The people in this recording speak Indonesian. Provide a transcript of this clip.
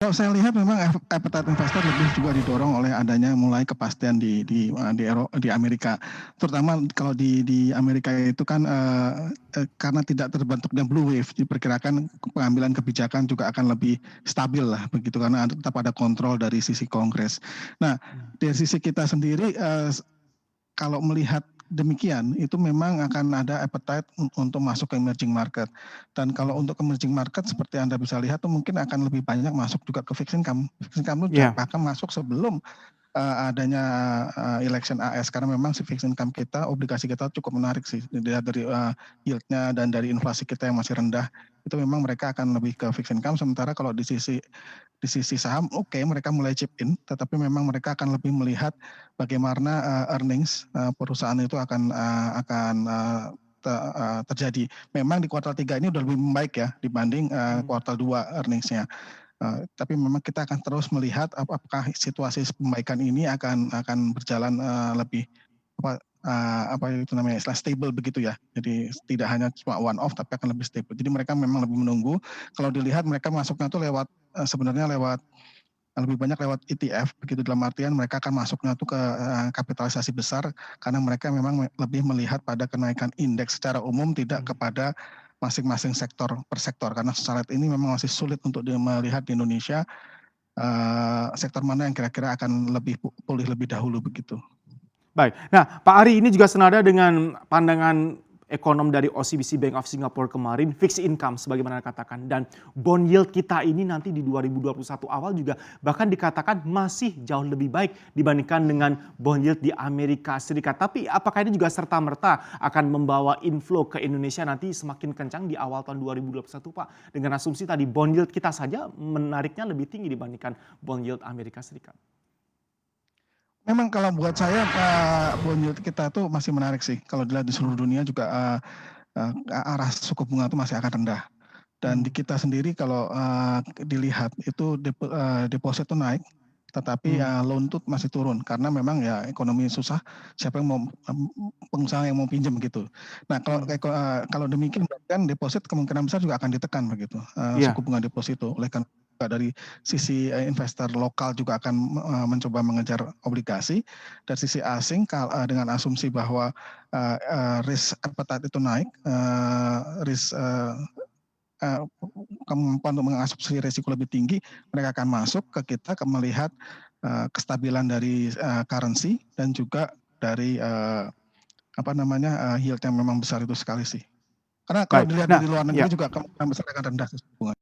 Kalau saya lihat memang appetite investor lebih juga didorong oleh adanya mulai kepastian di Amerika. Terutama kalau di Amerika itu kan, karena tidak terbentuknya blue wave, diperkirakan pengambilan kebijakan juga akan lebih stabil lah begitu, karena tetap ada kontrol dari sisi Kongres. Nah, dari sisi kita sendiri, kalau melihat demikian, itu memang akan ada appetite untuk masuk ke emerging market. Dan kalau untuk emerging market seperti Anda bisa lihat tuh mungkin akan lebih banyak masuk juga ke fixed income. Fixed income itu Iya. bahkan masuk sebelum adanya election AS, karena memang si fixed income kita, obligasi kita cukup menarik sih, dilihat dari yield-nya dan dari inflasi kita yang masih rendah, itu memang mereka akan lebih ke fixed income. Sementara kalau di sisi saham, oke, mereka mulai chip in, tetapi memang mereka akan lebih melihat bagaimana earnings perusahaan itu akan terjadi. Memang di kuartal 3 ini udah lebih membaik ya dibanding kuartal 2 earnings-nya. Tapi memang kita akan terus melihat apakah situasi pembaikan ini akan berjalan lebih apa itu namanya, istilah stable begitu ya. Jadi tidak hanya cuma one off tapi akan lebih stable. Jadi mereka memang lebih menunggu. Kalau dilihat mereka masuknya tuh lewat sebenarnya lebih banyak lewat ETF begitu, dalam artian mereka akan masuknya tuh ke kapitalisasi besar, karena mereka memang lebih melihat pada kenaikan indeks secara umum, tidak kepada masing-masing sektor per sektor, karena saat ini memang masih sulit untuk melihat di Indonesia sektor mana yang kira-kira akan lebih pulih lebih dahulu begitu. Baik. Nah, Pak Ari, ini juga senada dengan pandangan ekonom dari OCBC Bank of Singapore kemarin, fixed income sebagaimana katakan, dan bond yield kita ini nanti di 2021 awal juga bahkan dikatakan masih jauh lebih baik dibandingkan dengan bond yield di Amerika Serikat. Tapi apakah ini juga serta-merta akan membawa inflow ke Indonesia nanti semakin kencang di awal tahun 2021, Pak? Dengan asumsi tadi bond yield kita saja menariknya lebih tinggi dibandingkan bond yield Amerika Serikat. Memang kalau buat saya bond yield kita tuh masih menarik sih. Kalau dilihat di seluruh dunia juga arah suku bunga itu masih akan rendah. Dan di kita sendiri kalau dilihat itu deposit tuh naik, tetapi loan tuh masih turun karena memang ya ekonomi susah, siapa yang mau pengusaha yang mau pinjam gitu. Nah kalau demikian berarti kan deposit kemungkinan besar juga akan ditekan begitu, suku Iya. bunga deposito. Oleh karena dari sisi investor lokal juga akan mencoba mengejar obligasi. Dari sisi asing dengan asumsi bahwa risk appetite itu naik, risk kemampuan untuk mengasumsi risiko lebih tinggi, mereka akan masuk ke kita melihat kestabilan dari currency dan juga dari yield yang memang besar itu sekali sih. Karena kalau Baik. dilihat dari Nah, luar negeri ya. juga kemungkinan besar akan rendah suku bunga.